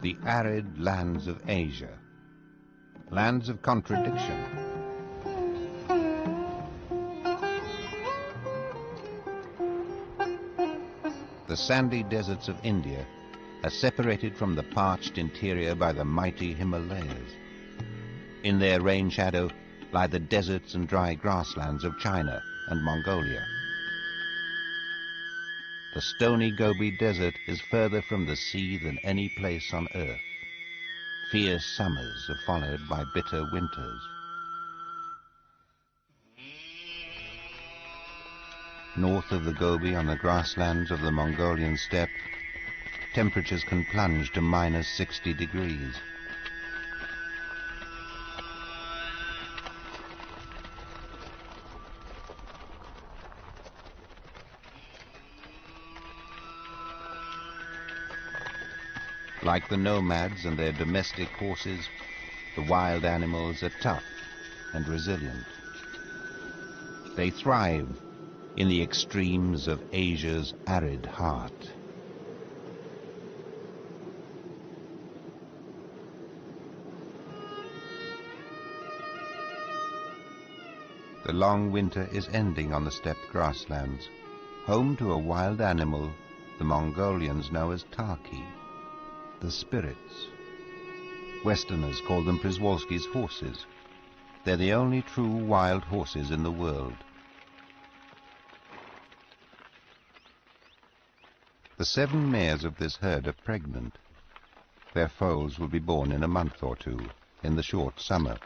The arid lands of Asia, lands of contradiction. The sandy deserts of India are separated from the parched interior by the mighty Himalayas. In their rain shadow lie the deserts and dry grasslands of China and Mongolia. The stony Gobi Desert is further from the sea than any place on earth. Fierce summers are followed by bitter winters. North of the Gobi, on the grasslands of the Mongolian steppe, temperatures can plunge to minus 60 degrees. Like the nomads and their domestic horses, the wild animals are tough and resilient. They thrive in the extremes of Asia's arid heart. The long winter is ending on the steppe grasslands, home to a wild animal the Mongolians know as Tarki, the spirits. Westerners call them Przewalski's horses. They're the only true wild horses in the world. The 7 mares of this herd are pregnant. Their foals will be born in a month or 2, in the short summer,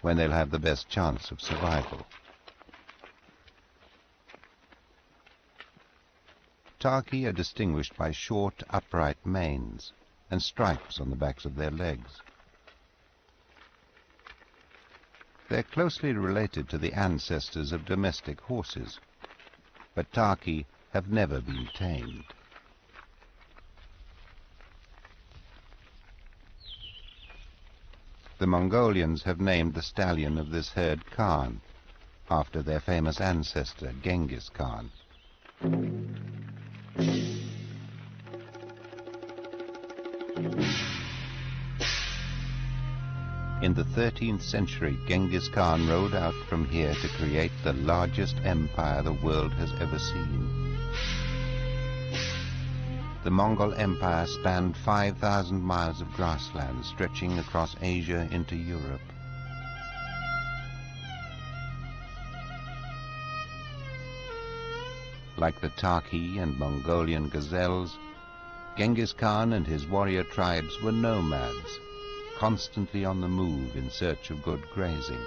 when they'll have the best chance of survival. Tarki are distinguished by short, upright manes and stripes on the backs of their legs. They're closely related to the ancestors of domestic horses, but Tarki have never been tamed. The Mongolians have named the stallion of this herd Khan, after their famous ancestor Genghis Khan. In the 13th century, Genghis Khan rode out from here to create the largest empire the world has ever seen. The Mongol Empire spanned 5,000 miles of grassland stretching across Asia into Europe. Like the Tarki and Mongolian gazelles, Genghis Khan and his warrior tribes were nomads, constantly on the move in search of good grazing.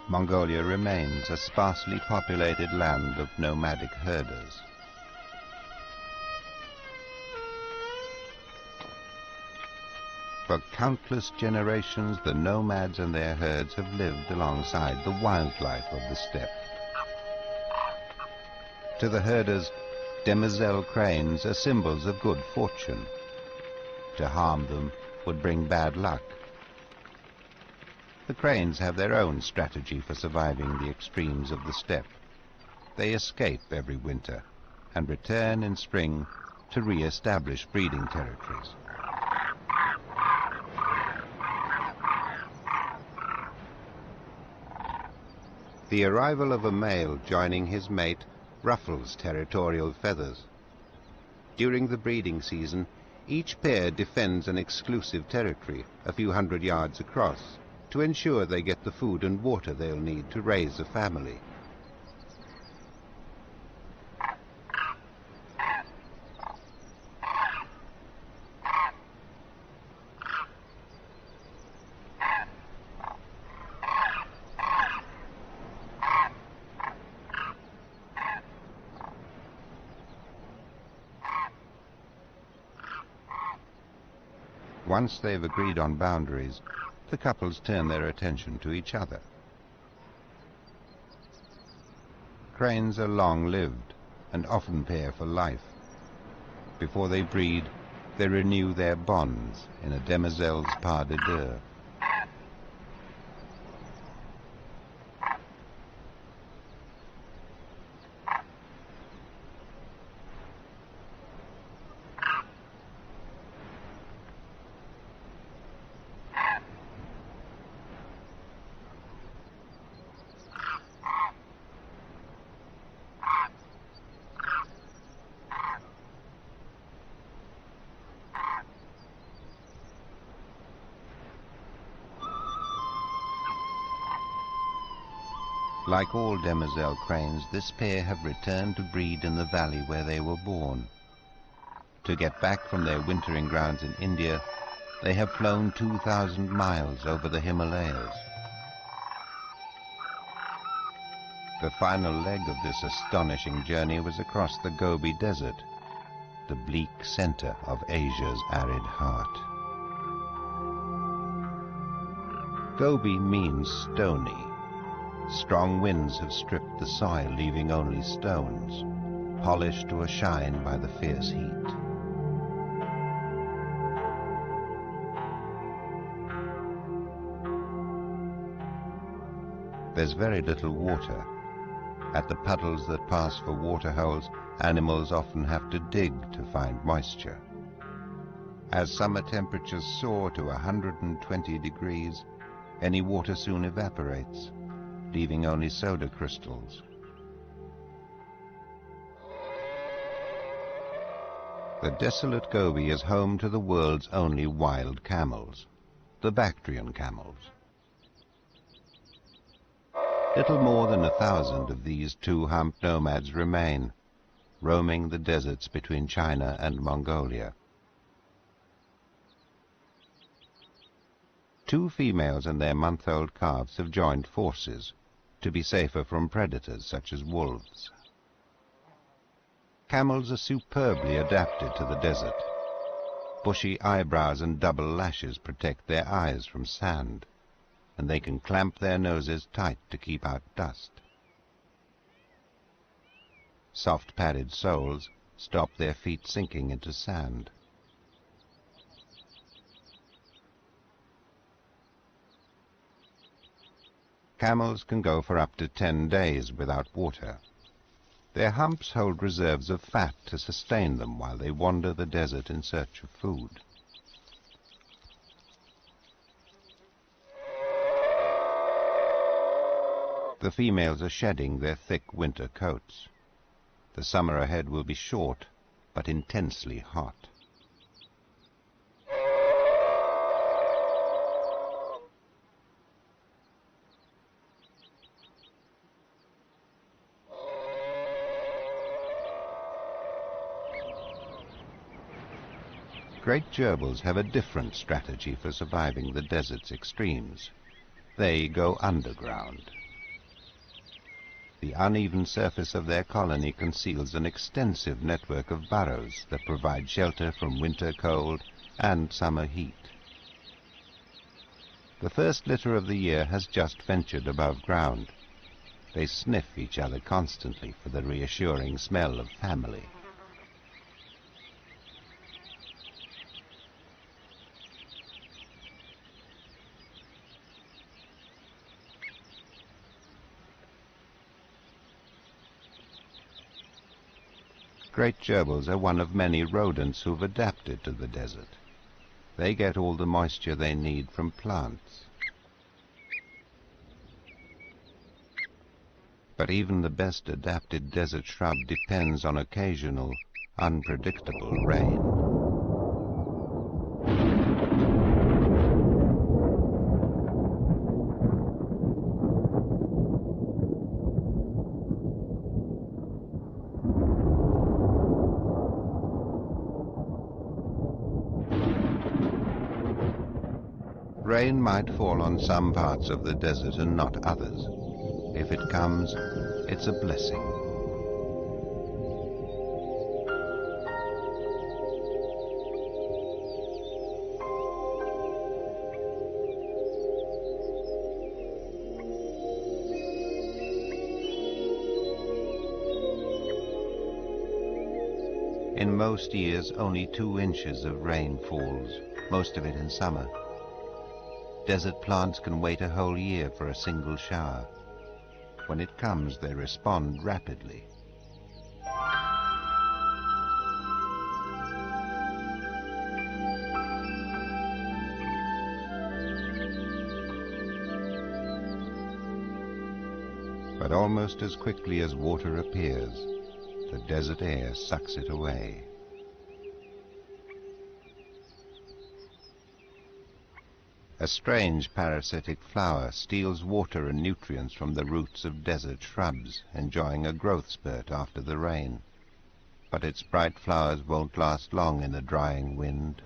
Mongolia remains a sparsely populated land of nomadic herders. For countless generations, the nomads and their herds have lived alongside the wildlife of the steppe. To the herders, demoiselle cranes are symbols of good fortune. To harm them would bring bad luck. The cranes have their own strategy for surviving the extremes of the steppe. They escape every winter and return in spring to re-establish breeding territories. The arrival of a male joining his mate ruffles territorial feathers. During the breeding season, each pair defends an exclusive territory a few hundred yards across to ensure they get the food and water they'll need to raise a family. Once they've agreed on boundaries, the couples turn their attention to each other. Cranes are long-lived and often pair for life. Before they breed, they renew their bonds in a demoiselle's pas de deux. Like all demoiselle cranes, this pair have returned to breed in the valley where they were born. To get back from their wintering grounds in India, they have flown 2,000 miles over the Himalayas. The final leg of this astonishing journey was across the Gobi Desert, the bleak center of Asia's arid heart. Gobi means stony. Strong winds have stripped the soil, leaving only stones, polished to a shine by the fierce heat. There's very little water. At the puddles that pass for water holes, animals often have to dig to find moisture. As summer temperatures soar to 120 degrees, any water soon evaporates, leaving only soda crystals. The desolate Gobi is home to the world's only wild camels, the Bactrian camels. Little more than 1,000 of these two-humped nomads remain, roaming the deserts between China and Mongolia. Two females and their month-old calves have joined forces to be safer from predators such as wolves. Camels are superbly adapted to the desert. Bushy eyebrows and double lashes protect their eyes from sand, and they can clamp their noses tight to keep out dust. Soft padded soles stop their feet sinking into sand. Camels can go for up to 10 days without water. Their humps hold reserves of fat to sustain them while they wander the desert in search of food. The females are shedding their thick winter coats. The summer ahead will be short, but intensely hot. Great gerbils have a different strategy for surviving the desert's extremes. They go underground. The uneven surface of their colony conceals an extensive network of burrows that provide shelter from winter cold and summer heat. The first litter of the year has just ventured above ground. They sniff each other constantly for the reassuring smell of family. Great gerbils are one of many rodents who've adapted to the desert. They get all the moisture they need from plants. But even the best adapted desert shrub depends on occasional, unpredictable rain. Rain might fall on some parts of the desert and not others. If it comes, it's a blessing. In most years, only 2 inches of rain falls, most of it in summer. Desert plants can wait a whole year for a single shower. When it comes, they respond rapidly. But almost as quickly as water appears, the desert air sucks it away. A strange parasitic flower steals water and nutrients from the roots of desert shrubs, enjoying a growth spurt after the rain. But its bright flowers won't last long in the drying wind.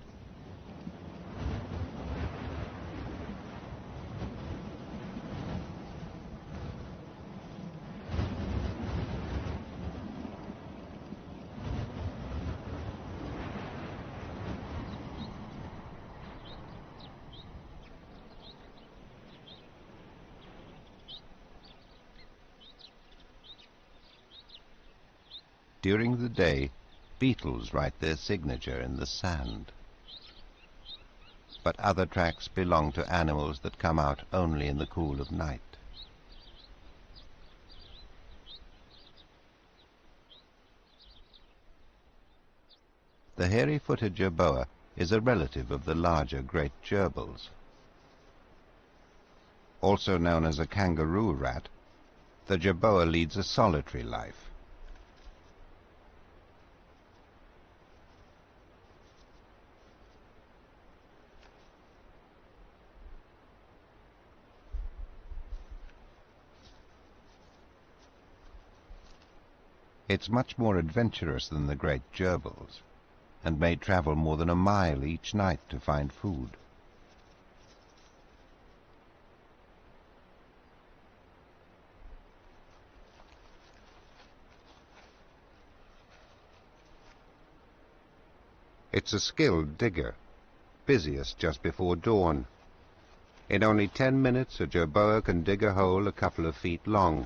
During the day, beetles write their signature in the sand. But other tracks belong to animals that come out only in the cool of night. The hairy-footed jerboa is a relative of the larger great gerbils. Also known as a kangaroo rat, the jerboa leads a solitary life. It's much more adventurous than the great gerbils, and may travel more than a mile each night to find food. It's a skilled digger, busiest just before dawn. In only 10 minutes a jerboa can dig a hole a couple of feet long,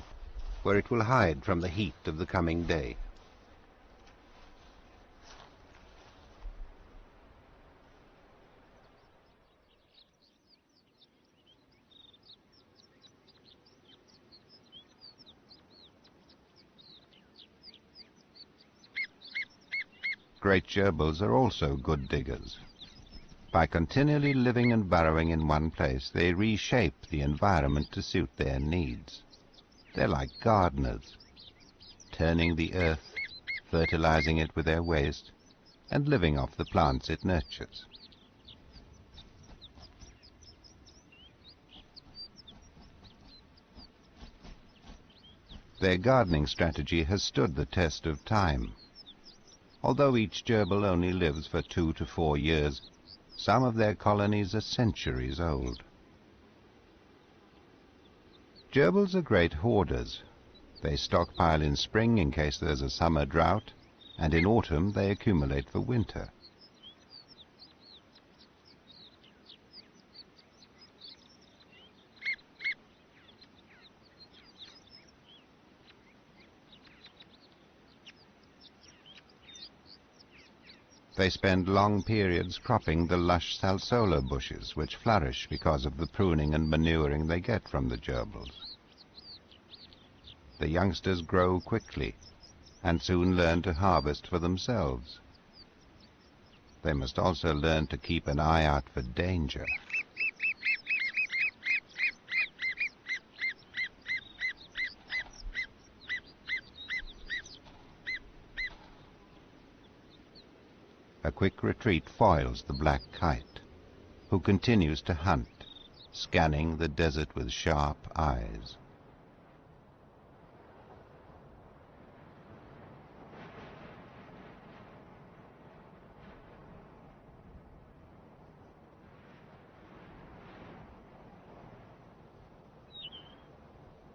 where it will hide from the heat of the coming day. Great gerbils are also good diggers. By continually living and burrowing in one place, they reshape the environment to suit their needs. They're like gardeners, turning the earth, fertilizing it with their waste, and living off the plants it nurtures. Their gardening strategy has stood the test of time. Although each gerbil only lives for 2 to 4 years, some of their colonies are centuries old. Gerbils are great hoarders. They stockpile in spring in case there's a summer drought, and in autumn they accumulate for winter. They spend long periods cropping the lush salsola bushes, which flourish because of the pruning and manuring they get from the gerbils. The youngsters grow quickly and soon learn to harvest for themselves. They must also learn to keep an eye out for danger. A quick retreat foils the black kite, who continues to hunt, scanning the desert with sharp eyes.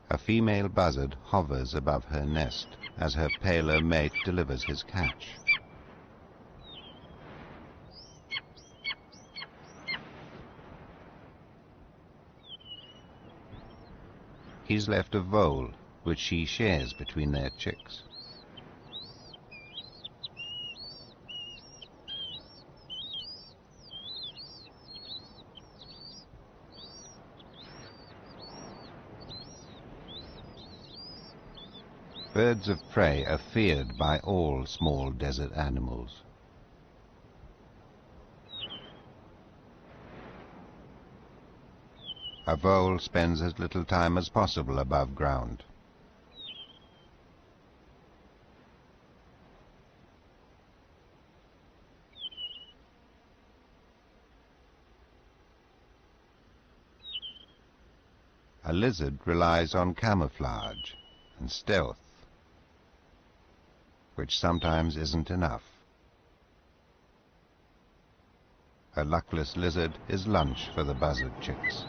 A female buzzard hovers above her nest as her paler mate delivers his catch. He's left a vole, which she shares between their chicks. Birds of prey are feared by all small desert animals. A vole spends as little time as possible above ground. A lizard relies on camouflage and stealth, which sometimes isn't enough. A luckless lizard is lunch for the buzzard chicks.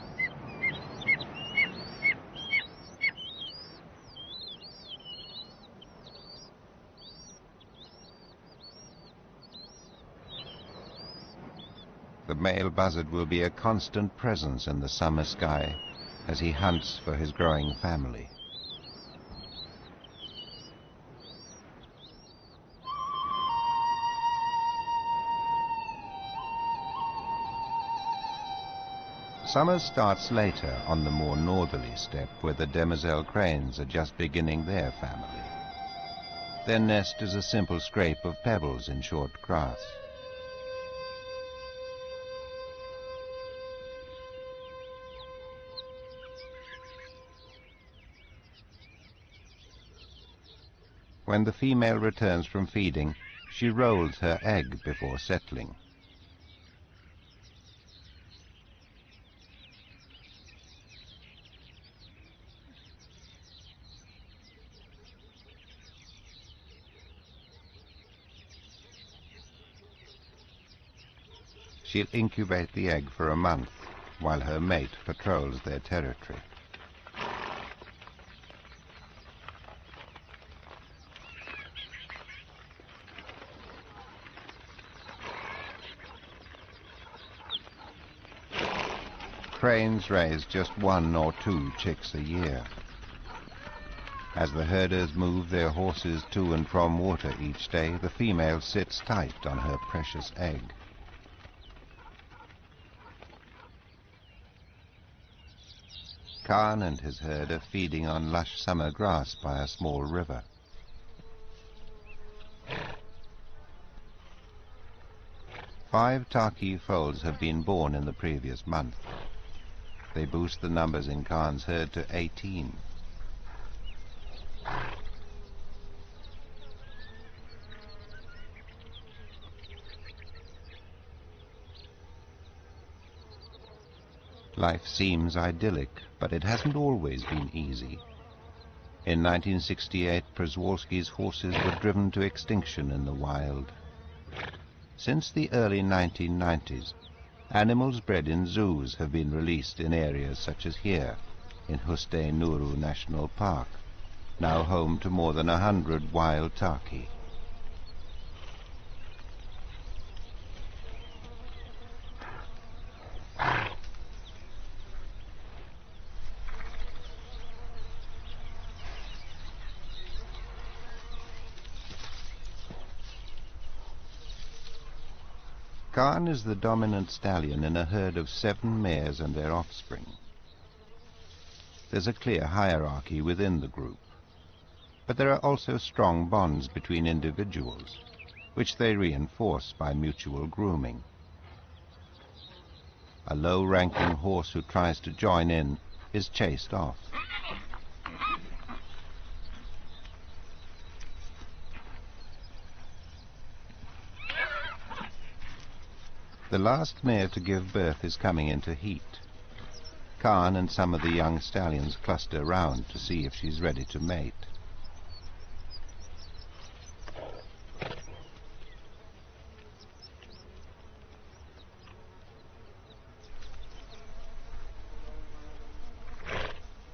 The male buzzard will be a constant presence in the summer sky as he hunts for his growing family. Summer starts later on the more northerly steppe where the demoiselle cranes are just beginning their family. Their nest is a simple scrape of pebbles in short grass. When the female returns from feeding, she rolls her egg before settling. She'll incubate the egg for a month while her mate patrols their territory. Cranes raise just 1 or 2 chicks a year. As the herders move their horses to and from water each day, the female sits tight on her precious egg. Khan and his herd are feeding on lush summer grass by a small river. Five Taki foals have been born in the previous month. They boost the numbers in Khan's herd to 18. Life seems idyllic, but it hasn't always been easy. In 1968, Przewalski's horses were driven to extinction in the wild. Since the early 1990s, animals bred in zoos have been released in areas such as here, in Huste Nuru National Park, now home to more than 100 wild Taki. Khan is the dominant stallion in a herd of 7 mares and their offspring. There's a clear hierarchy within the group, but there are also strong bonds between individuals, which they reinforce by mutual grooming. A low-ranking horse who tries to join in is chased off. The last mare to give birth is coming into heat. Khan and some of the young stallions cluster round to see if she's ready to mate.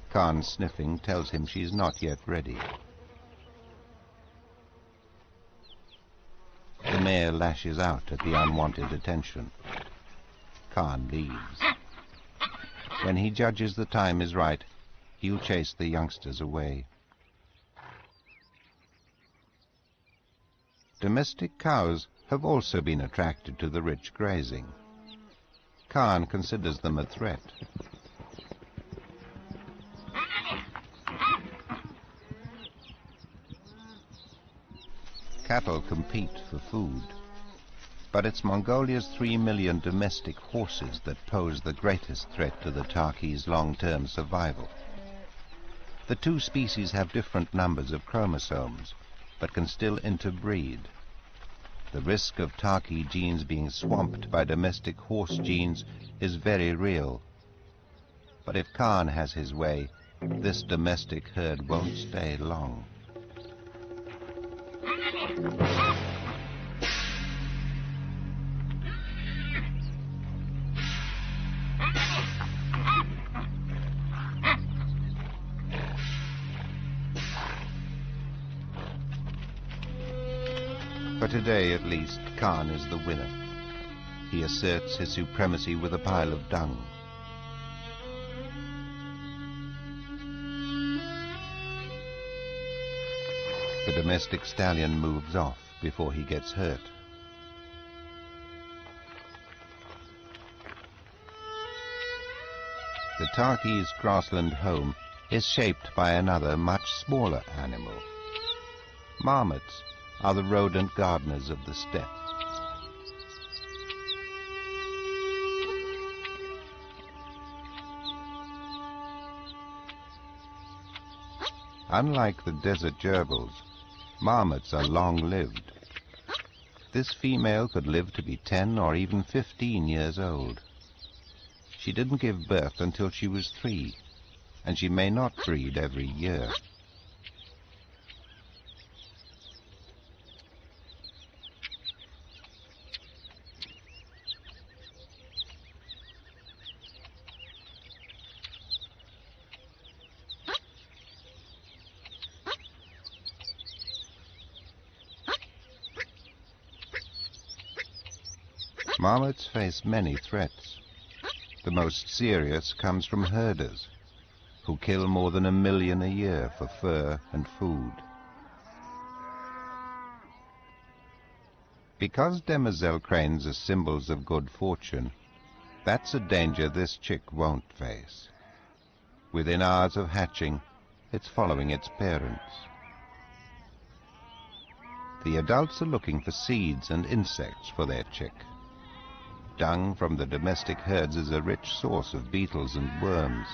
Khan's sniffing tells him she's not yet ready. The mare lashes out at the unwanted attention. Khan leaves. When he judges the time is right, he'll chase the youngsters away. Domestic cows have also been attracted to the rich grazing. Khan considers them a threat. Cattle compete for food, but it's Mongolia's 3 million domestic horses that pose the greatest threat to the Taki's long-term survival. The 2 species have different numbers of chromosomes, but can still interbreed. The risk of Taki genes being swamped by domestic horse genes is very real. But if Khan has his way, this domestic herd won't stay long. For today, at least, Khan is the winner. He asserts his supremacy with a pile of dung. The domestic stallion moves off before he gets hurt. The Tarki's grassland home is shaped by another much smaller animal. Marmots are the rodent gardeners of the steppe. Unlike the desert gerbils, marmots are long-lived. This female could live to be 10 or even 15 years old. She didn't give birth until she was 3, and she may not breed every year. Marmots face many threats. The most serious comes from herders, who kill more than 1 million a year for fur and food. Because demoiselle cranes are symbols of good fortune, that's a danger this chick won't face. Within hours of hatching, it's following its parents. The adults are looking for seeds and insects for their chick. Dung from the domestic herds is a rich source of beetles and worms.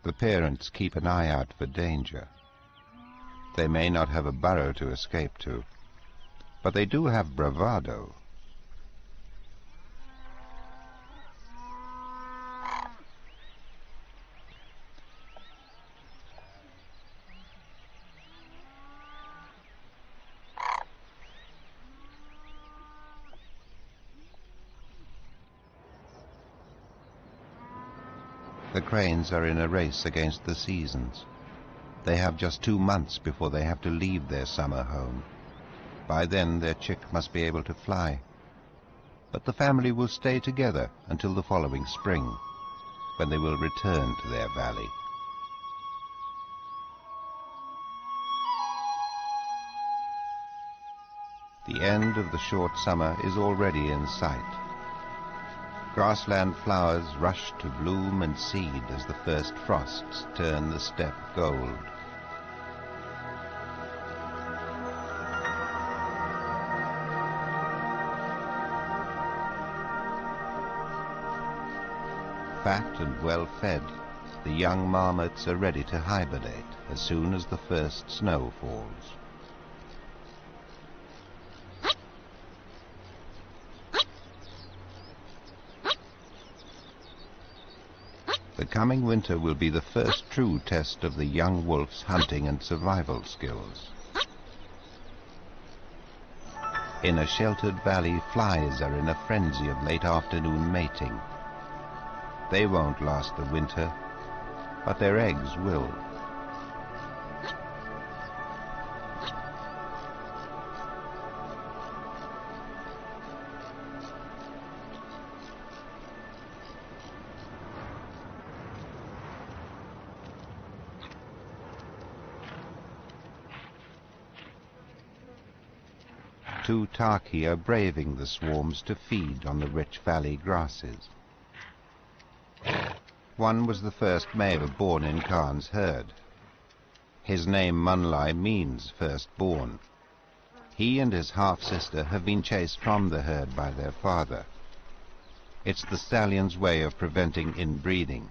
The parents keep an eye out for danger. They may not have a burrow to escape to, but they do have bravado. The cranes are in a race against the seasons. They have just 2 months before they have to leave their summer home. By then their chick must be able to fly. But the family will stay together until the following spring, when they will return to their valley. The end of the short summer is already in sight. Grassland flowers rush to bloom and seed as the first frosts turn the steppe gold. Fat and well-fed, the young marmots are ready to hibernate as soon as the first snow falls. The coming winter will be the first true test of the young wolf's hunting and survival skills. In a sheltered valley, flies are in a frenzy of late afternoon mating. They won't last the winter, but their eggs will. Two Tarki are braving the swarms to feed on the rich valley grasses. One was the first male born in Khan's herd. His name Munlai means firstborn. He and his half-sister have been chased from the herd by their father. It's the stallion's way of preventing inbreeding.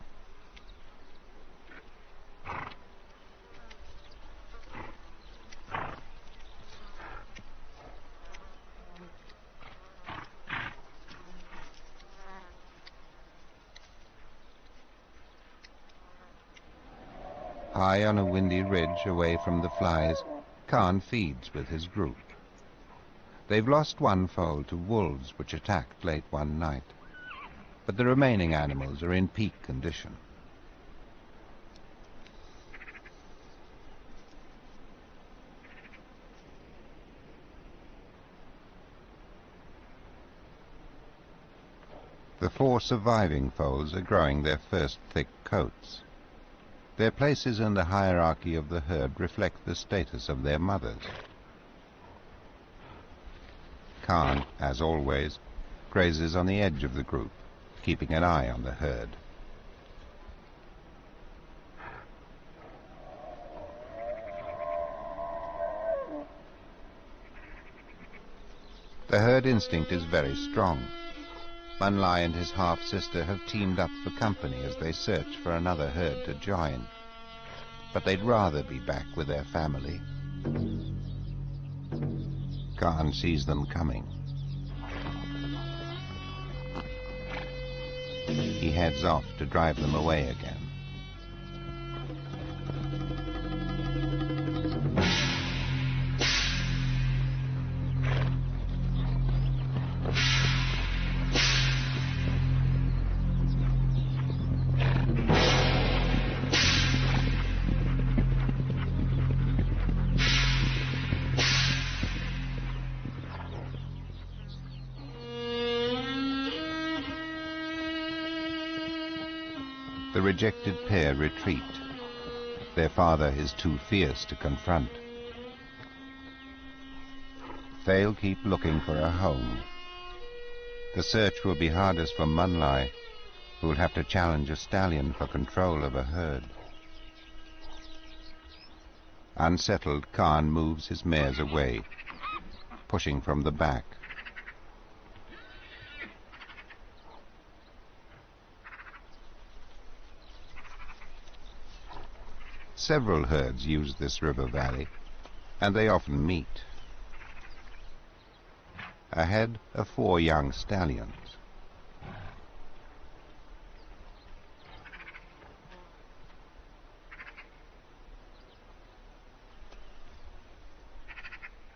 High on a windy ridge away from the flies, Khan feeds with his group. They've lost one foal to wolves which attacked late one night, but the remaining animals are in peak condition. The 4 surviving foals are growing their first thick coats. Their places in the hierarchy of the herd reflect the status of their mothers. Khan, as always, grazes on the edge of the group, keeping an eye on the herd. The herd instinct is very strong. Manlai and his half-sister have teamed up for company as they search for another herd to join. But they'd rather be back with their family. Khan sees them coming. He heads off to drive them away again. The rejected pair retreat. Their father is too fierce to confront. They'll keep looking for a home. The search will be hardest for Manlai, who'll have to challenge a stallion for control of a herd. Unsettled, Khan moves his mares away, pushing from the back. Several herds use this river valley, and they often meet. Ahead are 4 young stallions.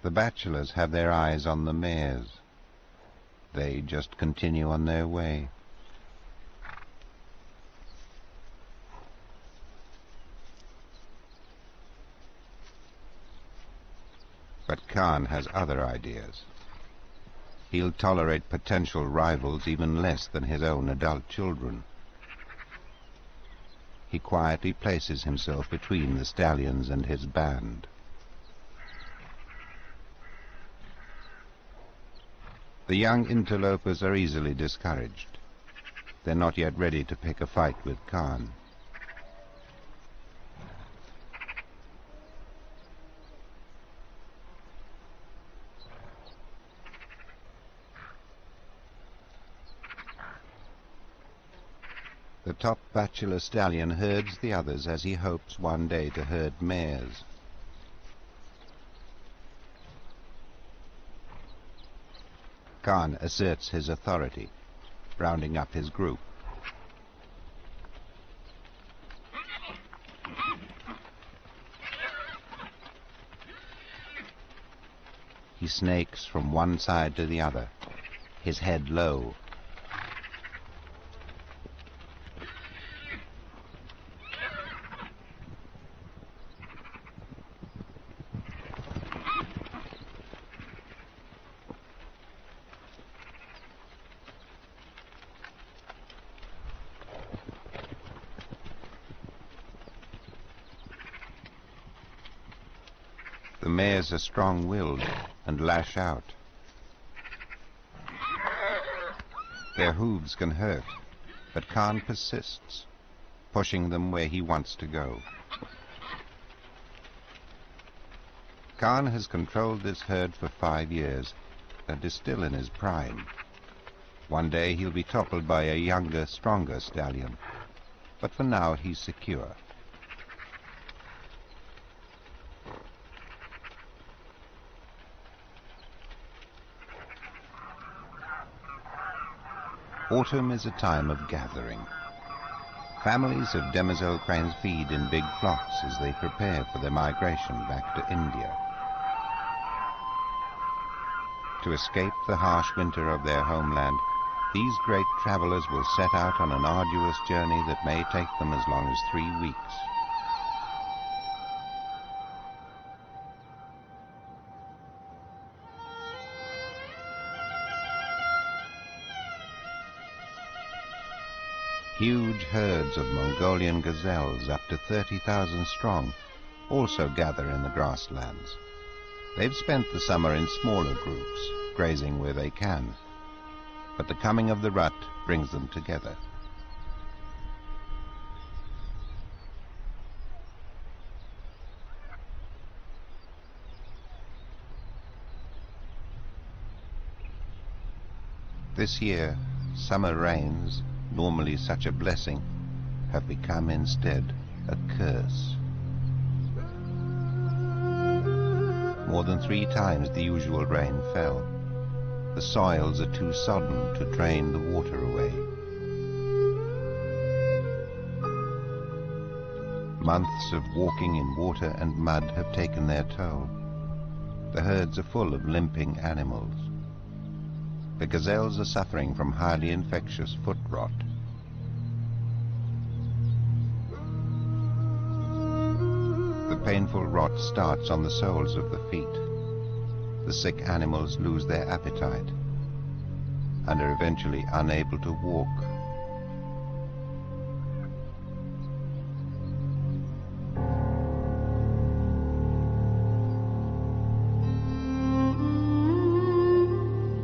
The bachelors have their eyes on the mares. They just continue on their way. But Khan has other ideas. He'll tolerate potential rivals even less than his own adult children. He quietly places himself between the stallions and his band. The young interlopers are easily discouraged. They're not yet ready to pick a fight with Khan. The top bachelor stallion herds the others as he hopes one day to herd mares. Khan asserts his authority, rounding up his group. He snakes from one side to the other, his head low. The mares are strong-willed and lash out. Their hooves can hurt, but Khan persists, pushing them where he wants to go. Khan has controlled this herd for 5 years and is still in his prime. One day he'll be toppled by a younger, stronger stallion, but for now he's secure. Autumn is a time of gathering. Families of demoiselle cranes feed in big flocks as they prepare for their migration back to India. To escape the harsh winter of their homeland, these great travelers will set out on an arduous journey that may take them as long as 3 weeks. Huge herds of Mongolian gazelles, up to 30,000 strong, also gather in the grasslands. They've spent the summer in smaller groups, grazing where they can. But the coming of the rut brings them together. This year, summer rains, normally such a blessing, have become instead a curse. More than 3 times the usual rain fell. The soils are too sodden to drain the water away. Months of walking in water and mud have taken their toll. The herds are full of limping animals. The gazelles are suffering from highly infectious foot rot. The painful rot starts on the soles of the feet. The sick animals lose their appetite and are eventually unable to walk.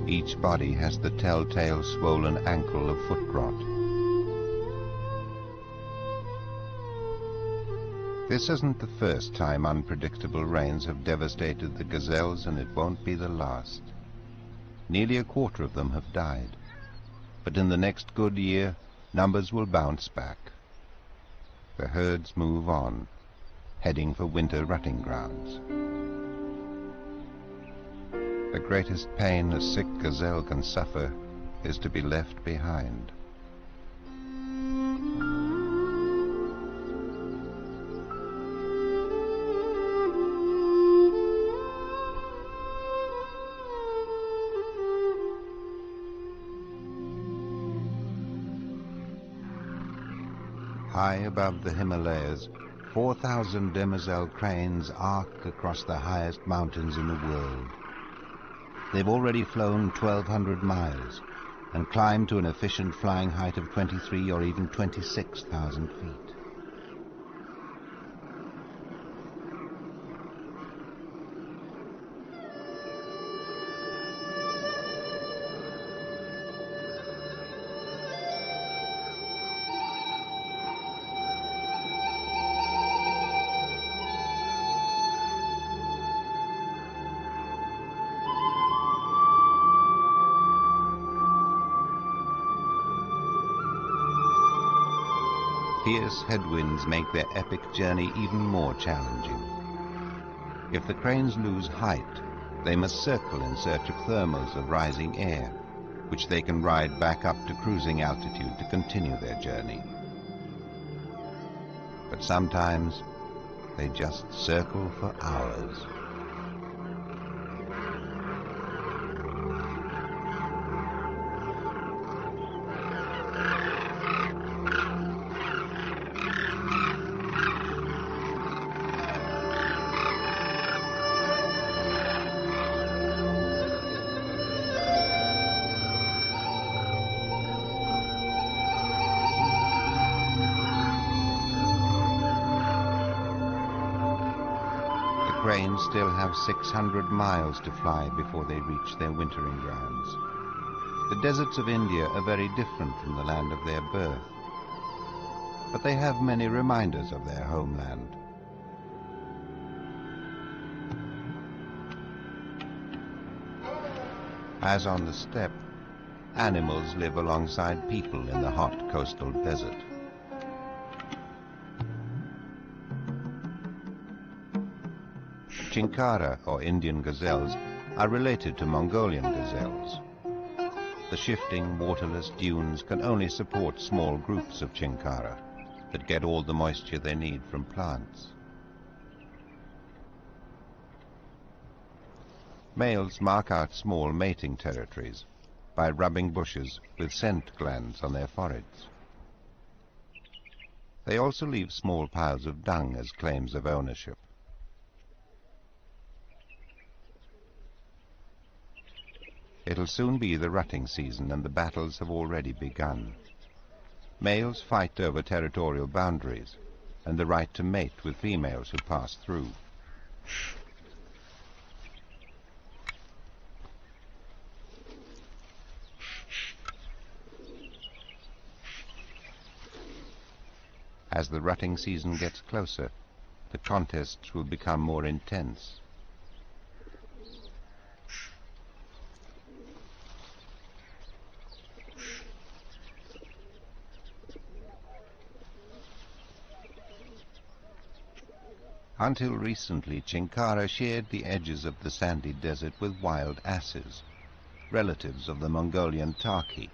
Each body has the telltale swollen ankle of foot rot. This isn't the first time unpredictable rains have devastated the gazelles, and it won't be the last. Nearly a quarter of them have died. But in the next good year, numbers will bounce back. The herds move on, heading for winter rutting grounds. The greatest pain a sick gazelle can suffer is to be left behind. High above the Himalayas, 4,000 demoiselle cranes arc across the highest mountains in the world. They've already flown 1,200 miles and climbed to an efficient flying height of 23 or even 26,000 feet. Fierce headwinds make their epic journey even more challenging. If the cranes lose height, they must circle in search of thermals of rising air, which they can ride back up to cruising altitude to continue their journey. But sometimes they just circle for hours. Cranes still have 600 miles to fly before they reach their wintering grounds. The deserts of India are very different from the land of their birth, but they have many reminders of their homeland. As on the steppe, animals live alongside people in the hot coastal desert. Chinkara, or Indian gazelles, are related to Mongolian gazelles. The shifting, waterless dunes can only support small groups of Chinkara. that get all the moisture they need from plants. Males mark out small mating territories by rubbing bushes with scent glands on their foreheads. They also leave small piles of dung as claims of ownership. It'll soon be the rutting season, and the battles have already begun. Males fight over territorial boundaries and the right to mate with females who pass through. As the rutting season gets closer, the contests will become more intense. Until recently, Chinkara shared the edges of the sandy desert with wild asses, relatives of the Mongolian Tarki.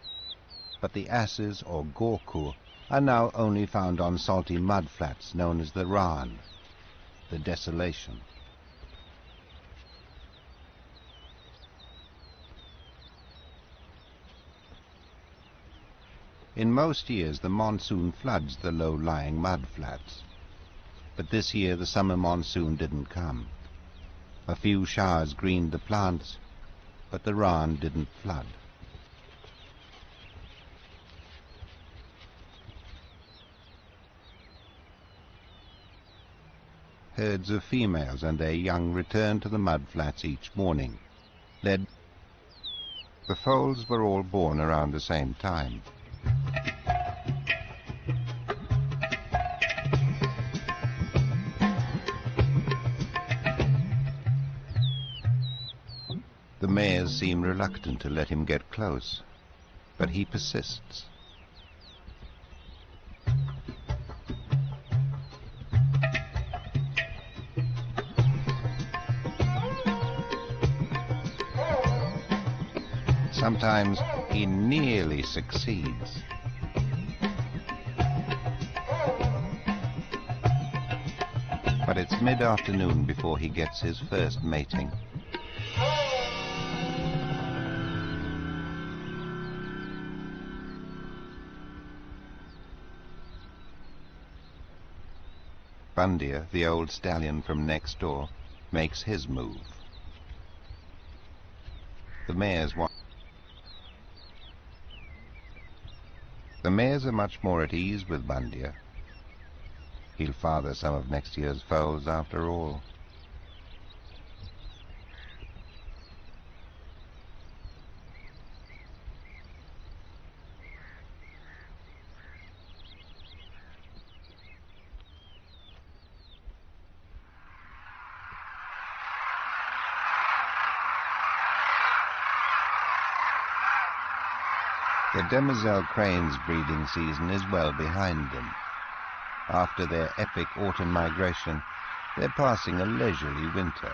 But the asses, or gorku, are now only found on salty mudflats known as the Ran, the desolation. In most years, the monsoon floods the low-lying mudflats. But this year the summer monsoon didn't come. A few showers greened the plants, but the Ran didn't flood. Herds of females and their young returned to the mudflats each morning. The foals were all born around the same time. The mares seem reluctant to let him get close, but he persists. Sometimes he nearly succeeds. But it's mid-afternoon before he gets his first mating. Bundia, the old stallion from next door, makes his move. The mares are much more at ease with Bundia. He'll father some of next year's foals after all. The demoiselle crane's breeding season is well behind them. After their epic autumn migration, they're passing a leisurely winter.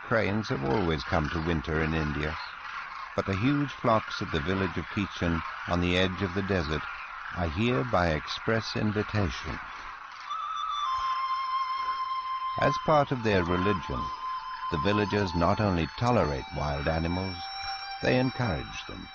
Cranes have always come to winter in India, but the huge flocks at the village of Kitchen on the edge of the desert are here by express invitation. As part of their religion, the villagers not only tolerate wild animals, they encourage them.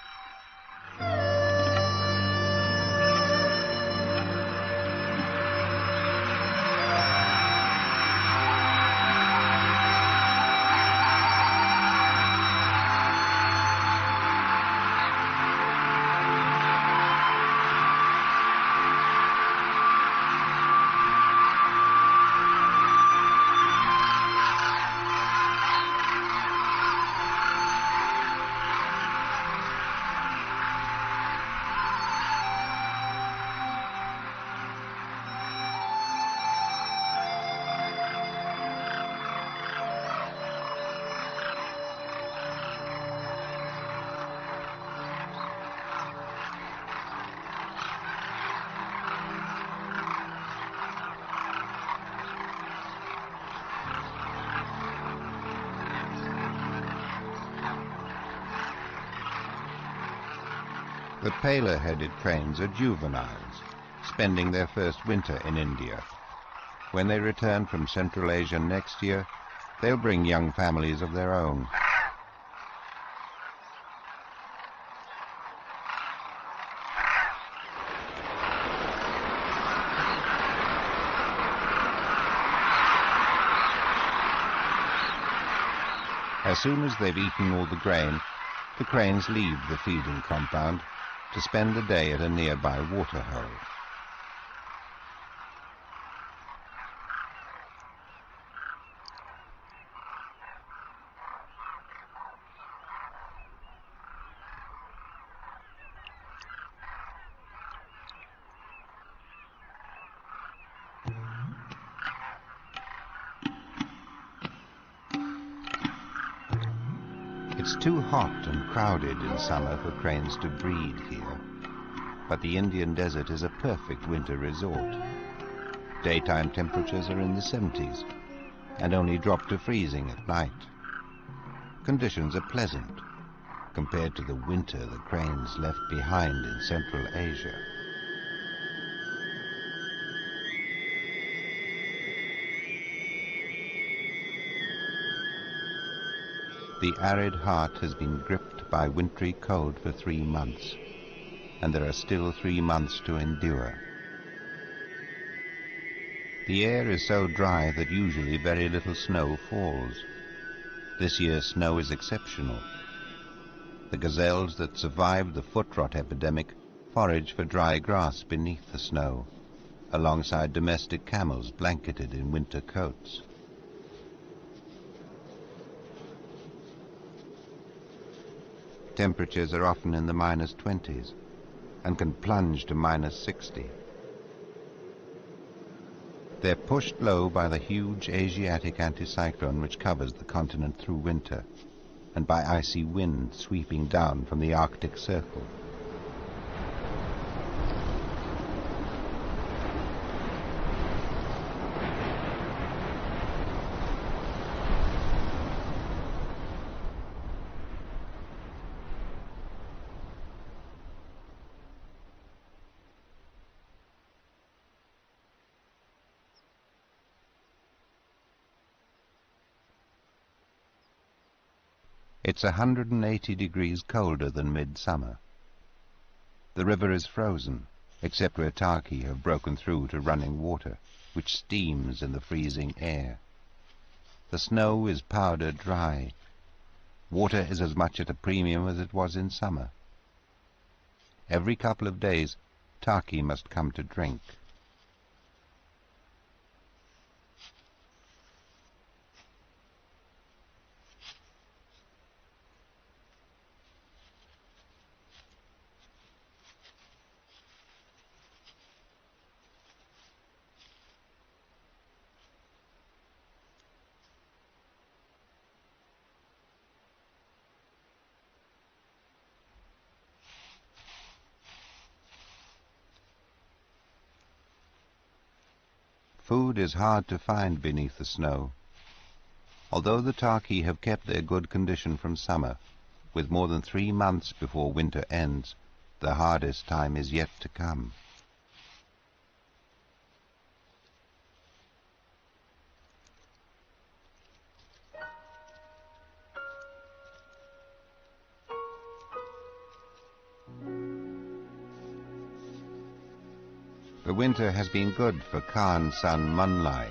The paler-headed cranes are juveniles, spending their first winter in India. When they return from Central Asia next year, they'll bring young families of their own. As soon as they've eaten all the grain, the cranes leave the feeding compound to spend the day at a nearby water hole. It's too hot and crowded in summer for cranes to breed here, but the Indian desert is a perfect winter resort. Daytime temperatures are in the 70s and only drop to freezing at night. Conditions are pleasant compared to the winter the cranes left behind in Central Asia. The arid heart has been gripped by wintry cold for 3 months, and there are still 3 months to endure. The air is so dry that usually very little snow falls. This year's snow is exceptional. The gazelles that survived the foot rot epidemic forage for dry grass beneath the snow, alongside domestic camels blanketed in winter coats. Temperatures are often in the -20s and can plunge to -60. They're pushed low by the huge Asiatic anticyclone which covers the continent through winter, and by icy wind sweeping down from the Arctic Circle. It's 180 degrees colder than midsummer. The river is frozen, except where Taki have broken through to running water, which steams in the freezing air. The snow is powder dry. Water is as much at a premium as it was in summer. Every couple of days, Taki must come to drink. Food is hard to find beneath the snow. Although the Taki have kept their good condition from summer, with more than 3 months before winter ends, the hardest time is yet to come. The winter has been good for Khan's son Munlai.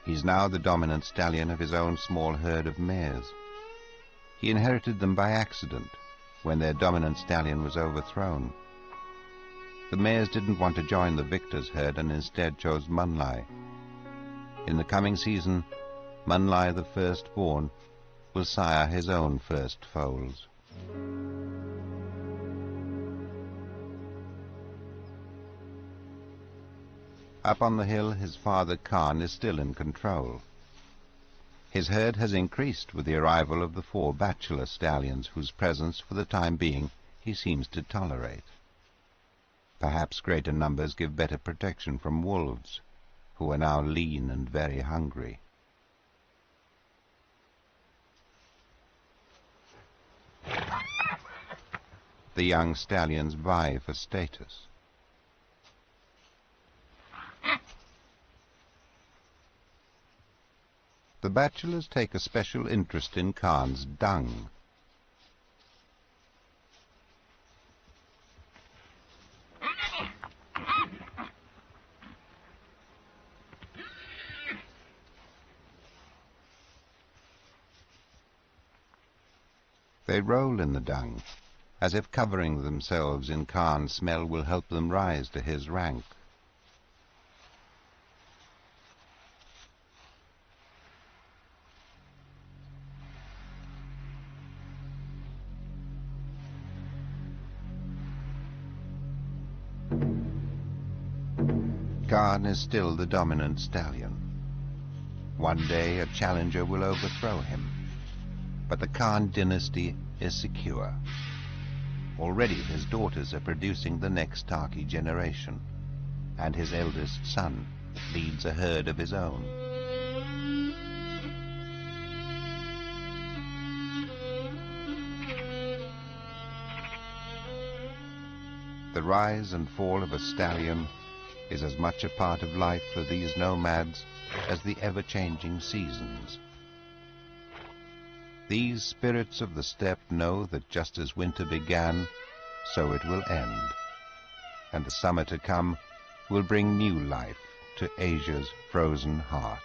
He's now the dominant stallion of his own small herd of mares. He inherited them by accident when their dominant stallion was overthrown. The mares didn't want to join the victor's herd and instead chose Munlai. In the coming season, Munlai the firstborn will sire his own first foals. Up on the hill, his father Khan is still in control. His herd has increased with the arrival of the 4 bachelor stallions whose presence, for the time being, he seems to tolerate. Perhaps greater numbers give better protection from wolves, who are now lean and very hungry. The young stallions vie for status. The bachelors take a special interest in Khan's dung. They roll in the dung, as if covering themselves in Khan's smell will help them rise to his rank. Khan is still the dominant stallion. One day a challenger will overthrow him, but the Khan dynasty is secure. Already his daughters are producing the next Taki generation, and his eldest son leads a herd of his own. The rise and fall of a stallion is as much a part of life for these nomads as the ever-changing seasons. These spirits of the steppe know that just as winter began, so it will end, and the summer to come will bring new life to Asia's frozen heart.